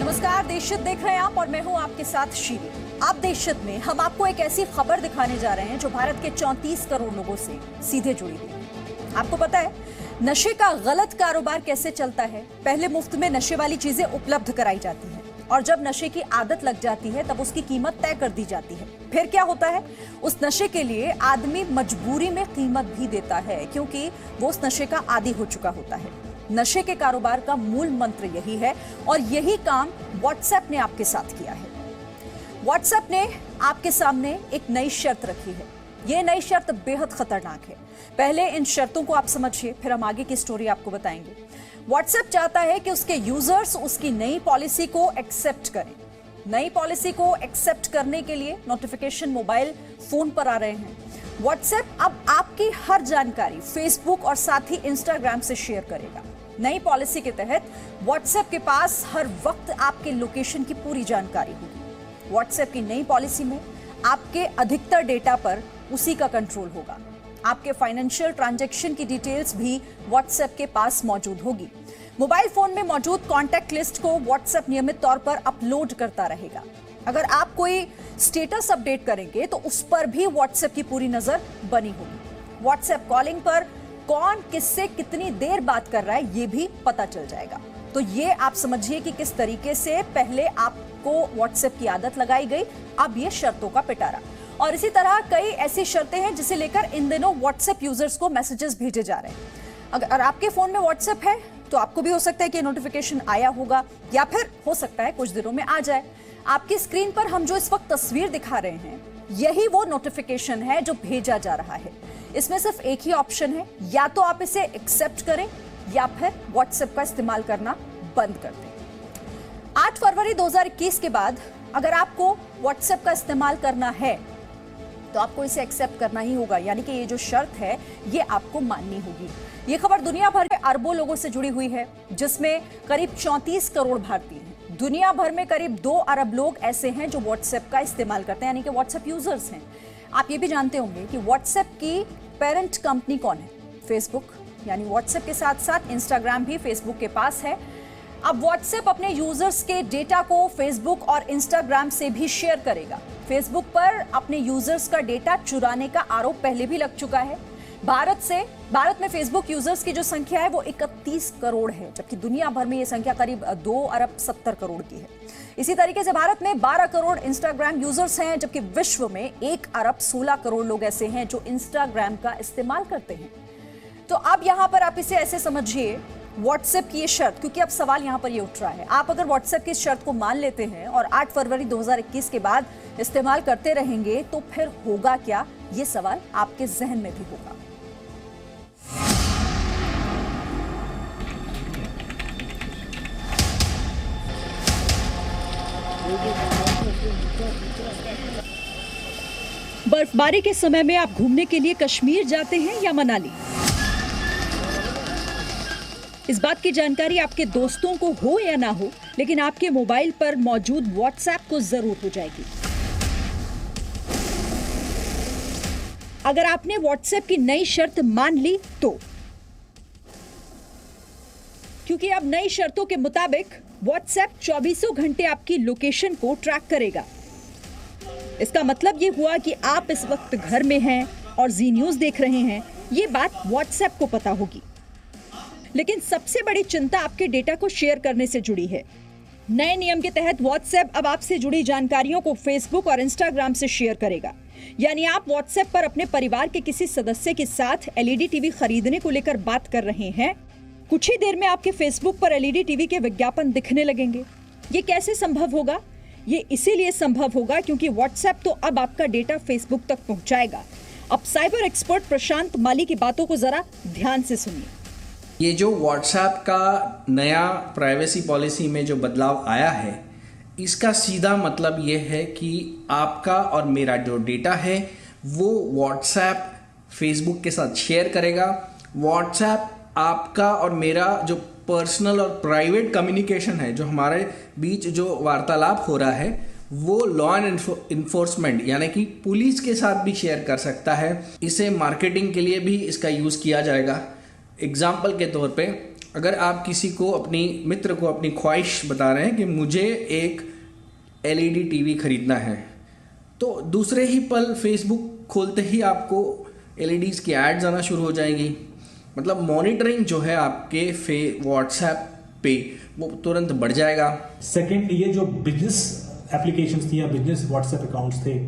नमस्कार, देशहित देख रहे हैं आप और मैं हूं आपके साथ शीली। आप देशहित में हम आपको एक ऐसी खबर दिखाने जा रहे हैं जो भारत के 34 करोड़ लोगों से सीधे जुड़ी हुई है। आपको पता है नशे का गलत कारोबार कैसे चलता है? पहले मुफ्त में नशे वाली चीजें उपलब्ध कराई जाती हैं और जब नशे की आदत लग जाती है तब उसकी कीमत तय कर दी जाती है। फिर क्या होता है? उस नशे के लिए आदमी मजबूरी में कीमत भी देता है क्योंकि वो उस नशे का आदी हो चुका होता है। नशे के कारोबार का मूल मंत्र यही है और यही काम व्हाट्सएप ने आपके साथ किया है। व्हाट्सएप ने आपके सामने एक नई शर्त रखी है। यह नई शर्त बेहद खतरनाक है। पहले इन शर्तों को आप समझिए, फिर हम आगे की स्टोरी आपको बताएंगे। व्हाट्सएप चाहता है कि उसके यूजर्स उसकी नई पॉलिसी को एक्सेप्ट करें। नई पॉलिसी को एक्सेप्ट करने के लिए नोटिफिकेशन मोबाइल फोन पर आ रहे हैं। व्हाट्सएप अब आपकी हर जानकारी फेसबुक और साथ ही इंस्टाग्राम से शेयर करेगा। नई पॉलिसी के तहत व्हाट्सएप के पास हर वक्त आपके लोकेशन की पूरी जानकारी होगी। व्हाट्सएप की नई पॉलिसी में आपके अधिकतर डेटा पर उसी का कंट्रोल होगा। आपके फाइनेंशियल ट्रांजैक्शन की डिटेल्स भी व्हाट्सएप के पास मौजूद होगी। मोबाइल फोन में मौजूद कॉन्टैक्ट लिस्ट को व्हाट्सएप नियमित तौर पर अपलोड करता रहेगा। अगर आप कोई स्टेटस अपडेट करेंगे तो उस पर भी व्हाट्सएप की पूरी नजर बनी होगी। व्हाट्सएप कॉलिंग पर कौन किससे कितनी देर बात कर रहा है ये भी पता चल जाएगा। तो ये आप समझिए कि किस तरीके से पहले आपको व्हाट्सएप की आदत लगाई गई, अब ये शर्तों का पिटारा। और इसी तरह कई ऐसी शर्तें हैं जिसे लेकर इन दिनों व्हाट्सएप यूजर्स को मैसेजेस भेजे जा रहे हैं। अगर आपके फोन में व्हाट्सएप है तो आपको भी हो सकता है कि नोटिफिकेशन आया होगा या फिर हो सकता है कुछ दिनों में आ जाए। आपकी स्क्रीन पर हम जो इस वक्त तस्वीर दिखा रहे हैं यही वो नोटिफिकेशन है जो भेजा जा रहा है। इसमें सिर्फ एक ही ऑप्शन है, या तो आप इसे एक्सेप्ट करें या फिर व्हाट्सएप का इस्तेमाल करना बंद कर दें। 8 फरवरी 2021 के बाद अगर आपको व्हाट्सएप का इस्तेमाल करना है तो आपको इसे एक्सेप्ट करना ही होगा, यानी कि ये जो शर्त है ये आपको माननी होगी। ये खबर दुनिया भर में अरबों लोगों से जुड़ी हुई है जिसमें करीब 34 करोड़ भारतीय हैं। दुनिया भर में करीब 2 अरब लोग ऐसे हैं जो व्हाट्सएप का इस्तेमाल करते हैं, यानी कि व्हाट्सएप यूजर्स हैं। आप ये भी जानते होंगे कि व्हाट्सएप की पेरेंट कंपनी कौन है? फेसबुक। यानी व्हाट्सएप के साथ साथ इंस्टाग्राम भी फेसबुक के पास है। अब व्हाट्सएप अपने यूजर्स के डेटा को फेसबुक और इंस्टाग्राम से भी शेयर करेगा। फेसबुक पर अपने यूजर्स का डेटा चुराने का आरोप पहले भी लग चुका है। भारत में फेसबुक यूजर्स की जो संख्या है वो 31 करोड़ है, जबकि दुनिया भर में ये संख्या करीब 2 अरब 70 करोड़ की है। इसी तरीके से भारत में 12 करोड़ इंस्टाग्राम यूजर्स हैं, जबकि विश्व में 1 अरब 16 करोड़ लोग ऐसे हैं जो इंस्टाग्राम का इस्तेमाल करते हैं। तो अब यहां पर आप इसे ऐसे समझिए, व्हाट्सएप की ये शर्त, क्योंकि अब सवाल यहां पर ये उठ रहा है, आप अगर व्हाट्सएप की शर्त को मान लेते हैं और 8 फरवरी 2021 के बाद इस्तेमाल करते रहेंगे तो फिर होगा क्या? ये सवाल आपके जहन में भी होगा। बर्फबारी के समय में आप घूमने के लिए कश्मीर जाते हैं या मनाली? इस बात की जानकारी आपके दोस्तों को हो या ना हो, लेकिन आपके मोबाइल पर मौजूद व्हाट्सएप को जरूर हो जाएगी। अगर आपने व्हाट्सएप की नई शर्त मान ली तो, क्योंकि अब नई शर्तों के मुताबिक व्हाट्सएप 24 घंटे आपकी लोकेशन को ट्रैक करेगा। इसका मतलब ये हुआ कि आप इस वक्त घर में हैं और जी न्यूज़ देख रहे हैं, ये बात व्हाट्सएप को पता होगी। लेकिन सबसे बड़ी चिंता आपके डेटा को शेयर करने से जुड़ी है। नए नियम के तहत व्हाट्सएप अब आपसे जुड़ी जानकारियों को फेसबुक और इंस्टाग्राम से शेयर करेगा। यानी आप व्हाट्सएप पर अपने परिवार के किसी सदस्य के साथ एलईडी टीवी खरीदने को लेकर बात कर रहे हैं, कुछ ही देर में आपके फेसबुक पर एलईडी टीवी के विज्ञापन दिखने लगेंगे। ये कैसे संभव होगा? ये इसीलिए संभव होगा क्योंकि व्हाट्सएप तो अब आपका डेटा फेसबुक तक पहुंचाएगा। अब साइबर एक्सपर्ट प्रशांत माली की बातों को जरा ध्यान से सुनिए। ये जो व्हाट्सएप का नया प्राइवेसी पॉलिसी में जो बदलाव आया है, इसका सीधा मतलब ये है कि आपका और मेरा जो डेटा है वो व्हाट्सएप फेसबुक के साथ शेयर करेगा। व्हाट्सएप आपका और मेरा जो पर्सनल और प्राइवेट कम्युनिकेशन है, जो हमारे बीच जो वार्तालाप हो रहा है, वो लॉ एंड इन्फोर्समेंट यानी कि पुलिस के साथ भी शेयर कर सकता है। इसे मार्केटिंग के लिए भी इसका यूज़ किया जाएगा। एग्जाम्पल के तौर पे अगर आप किसी को, अपनी मित्र को अपनी ख्वाहिश बता रहे हैं कि मुझे एक एलईडी टीवी खरीदना है, तो दूसरे ही पल फेसबुक खोलते ही आपको एलईडीज़ की एड्स आना शुरू हो जाएंगी। मतलब मॉनिटरिंग जो है आपके व्हाट्सएप पे वो तुरंत बढ़ जाएगा। सेकंड, ये जो बिजनेस एप्लीकेशंस थी या बिजनेस व्हाट्सएप अकाउंट्स थे,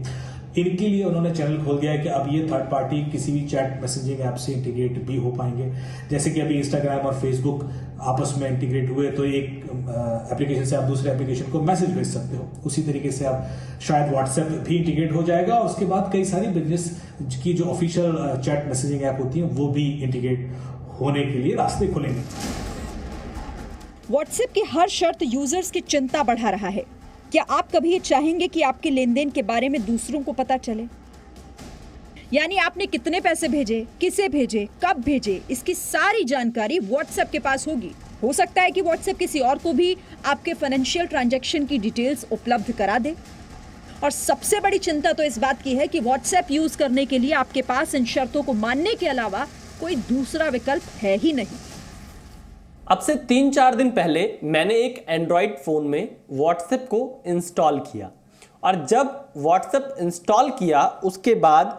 इनके लिए उन्होंने चैनल खोल दिया है कि अब ये थर्ड पार्टी किसी भी चैट मैसेजिंग ऐप से इंटीग्रेट भी हो पाएंगे। जैसे कि अभी इंस्टाग्राम और फेसबुक आपस में इंटीग्रेट हुए तो एक एप्लीकेशन से आप दूसरे एप्लीकेशन को मैसेज भेज सकते हो, उसी तरीके से आप शायद व्हाट्सएप भी इंटीग्रेट हो जाएगा और उसके बाद कई सारी बिजनेस की जो ऑफिशियल चैट मैसेजिंग ऐप होती हैं वो भी इंटीग्रेट होने के लिए रास्ते खुलेंगे। व्हाट्सएप की हर शर्त यूजर्स की चिंता बढ़ा रहा है। क्या आप कभी ये चाहेंगे कि आपके लेन देन के बारे में दूसरों को पता चले? यानी आपने कितने पैसे भेजे, किसे भेजे, कब भेजे, इसकी सारी जानकारी व्हाट्सएप के पास होगी। हो सकता है कि व्हाट्सएप किसी और को भी आपके फाइनेंशियल ट्रांजैक्शन की डिटेल्स उपलब्ध करा दे। और सबसे बड़ी चिंता तो इस बात की है कि व्हाट्सएप यूज करने के लिए आपके पास इन शर्तों को मानने के अलावा कोई दूसरा विकल्प है ही नहीं। अब से 3-4 दिन पहले मैंने एक एंड्रॉयड फ़ोन में व्हाट्सएप को इंस्टॉल किया और जब व्हाट्सएप इंस्टॉल किया उसके बाद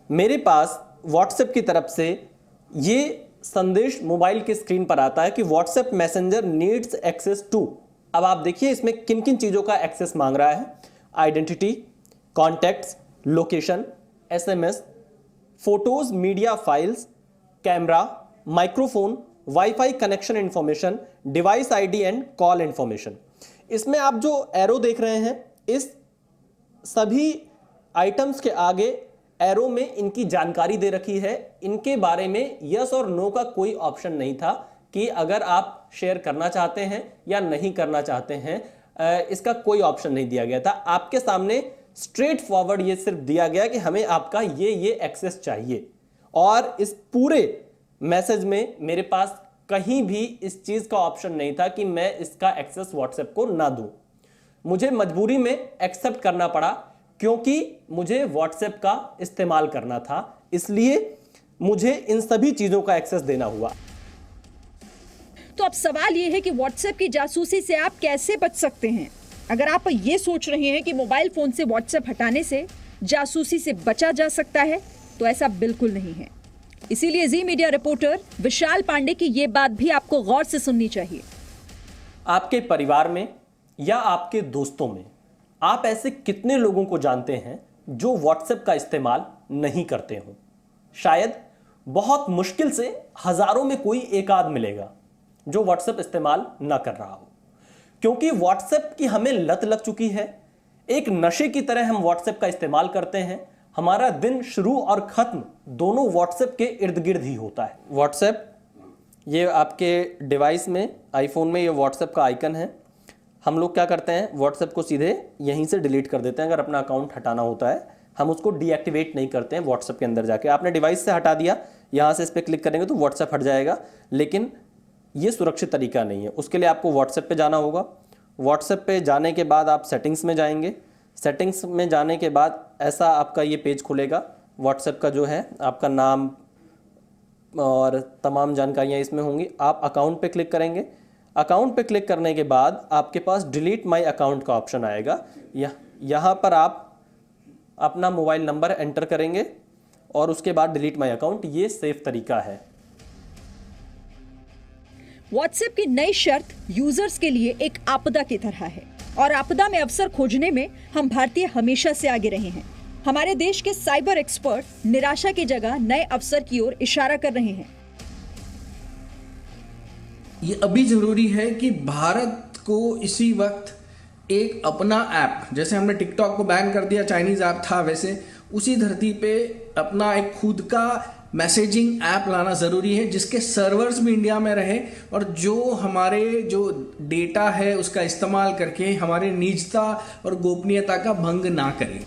मेरे पास व्हाट्सएप की तरफ से ये संदेश मोबाइल के स्क्रीन पर आता है कि WhatsApp messenger needs access to. अब आप देखिए इसमें किन किन चीज़ों का एक्सेस मांग रहा है। Identity, contacts, location, SMS, photos, media files, camera, microphone, wifi connection information, device ID and call information. इसमें आप जो एरो देख रहे हैं, इस सभी आइटम्स के आगे एरो में इनकी जानकारी दे रखी है। इनके बारे में यस और नो का कोई ऑप्शन नहीं था कि अगर आप शेयर करना चाहते हैं या नहीं करना चाहते हैं, इसका कोई ऑप्शन नहीं दिया गया था। आपके सामने स्ट्रेट फॉरवर्ड ये सिर्फ दिया गया कि हमें आपका ये एक्सेस चाहिए। और इस पूरे मैसेज में मेरे पास कहीं भी इस चीज का ऑप्शन नहीं था कि मैं इसका एक्सेस व्हाट्सएप को ना दूं। मुझे मजबूरी में एक्सेप्ट करना पड़ा क्योंकि मुझे व्हाट्सएप का इस्तेमाल करना था, इसलिए मुझे इन सभी चीजों का एक्सेस देना हुआ। तो अब सवाल यह है कि व्हाट्सएप की जासूसी से आप कैसे बच सकते हैं? अगर आप ये सोच रहे हैं कि मोबाइल फोन से व्हाट्सएप हटाने से जासूसी से बचा जा सकता है, तो ऐसा बिल्कुल नहीं है। इसीलिए जी मीडिया रिपोर्टर विशाल पांडे की यह बात भी आपको गौर से सुननी चाहिए। आपके परिवार में या आपके दोस्तों में आप ऐसे कितने लोगों को जानते हैं जो व्हाट्सएप का इस्तेमाल नहीं करते हो? शायद बहुत मुश्किल से हजारों में कोई एक आध मिलेगा जो व्हाट्सएप इस्तेमाल ना कर रहा हो, क्योंकि व्हाट्सएप की हमें लत लग चुकी है। एक नशे की तरह हम व्हाट्सएप का इस्तेमाल करते हैं। हमारा दिन शुरू और खत्म दोनों व्हाट्सएप के इर्द गिर्द ही होता है। व्हाट्सएप, ये आपके डिवाइस में, आईफोन में ये व्हाट्सएप का आइकन है। हम लोग क्या करते हैं, व्हाट्सएप को सीधे यहीं से डिलीट कर देते हैं। अगर अपना अकाउंट हटाना होता है, हम उसको डीएक्टिवेट नहीं करते हैं व्हाट्सएप के अंदर जाके। आपने डिवाइस से हटा दिया, यहाँ से इस पर क्लिक करेंगे तो व्हाट्सएप हट जाएगा, लेकिन ये सुरक्षित तरीका नहीं है। उसके लिए आपको व्हाट्सएप पे जाना होगा। व्हाट्सएप पे जाने के बाद आप सेटिंग्स में जाएंगे। सेटिंग्स में जाने के बाद ऐसा आपका ये पेज खुलेगा। व्हाट्सएप का जो है आपका नाम और तमाम जानकारियाँ इसमें होंगी। आप अकाउंट पे क्लिक करेंगे। अकाउंट पे क्लिक करने के बाद आपके पास डिलीट माई अकाउंट का ऑप्शन आएगा। यहाँ पर आप अपना मोबाइल नंबर एंटर करेंगे और उसके बाद डिलीट माई अकाउंट। ये सेफ तरीका है। व्हाट्सएप की नई शर्त यूजर्स के लिए एक आपदा की तरह है और आपदा में अवसर खोजने में हम भारतीय हमेशा से आगे रहे हैं। हमारे देश के साइबर एक्सपर्ट निराशा की जगह नए अवसर की ओर इशारा कर रहे हैं। ये अभी जरूरी है कि भारत को इसी वक्त एक अपना ऐप, जैसे हमने टिकटॉक को बैन कर दिया, चाइनीज ऐप था, वैसे उसी धरती पे अपना एक खुद का मैसेजिंग ऐप लाना ज़रूरी है, जिसके सर्वर्स भी इंडिया में रहे और जो हमारे जो डेटा है उसका इस्तेमाल करके हमारे निजता और गोपनीयता का भंग ना करे।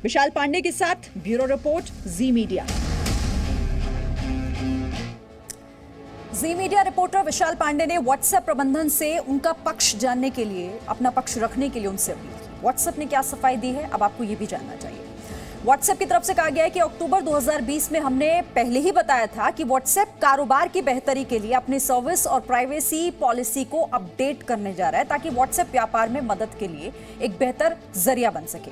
विशाल पांडे के साथ ब्यूरो रिपोर्ट, जी मीडिया। जी मीडिया रिपोर्टर विशाल पांडे ने व्हाट्सएप प्रबंधन से उनका पक्ष जानने के लिए, अपना पक्ष रखने के लिए उनसे अपील की। व्हाट्सएप ने क्या सफाई दी है, अब आपको ये भी जानना चाहिए। व्हाट्सएप की तरफ से कहा गया है कि अक्टूबर 2020 में हमने पहले ही बताया था कि व्हाट्सएप कारोबार की बेहतरी के लिए अपनी सर्विस और प्राइवेसी पॉलिसी को अपडेट करने जा रहा है ताकि व्हाट्सएप व्यापार में मदद के लिए एक बेहतर जरिया बन सके।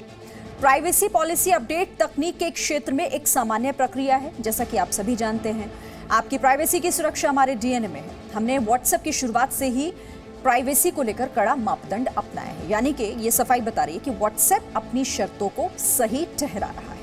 प्राइवेसी पॉलिसी अपडेट तकनीक के क्षेत्र में एक सामान्य प्रक्रिया है। जैसा कि आप सभी जानते हैं, आपकी प्राइवेसी की सुरक्षा हमारे डीएनए में है। हमने व्हाट्सएप की शुरुआत से ही प्राइवेसी को लेकर कड़ा मापदंड अपनाया है, यानी कि ये सफाई बता रही है कि व्हाट्सएप अपनी शर्तों को सही ठहरा रहा है।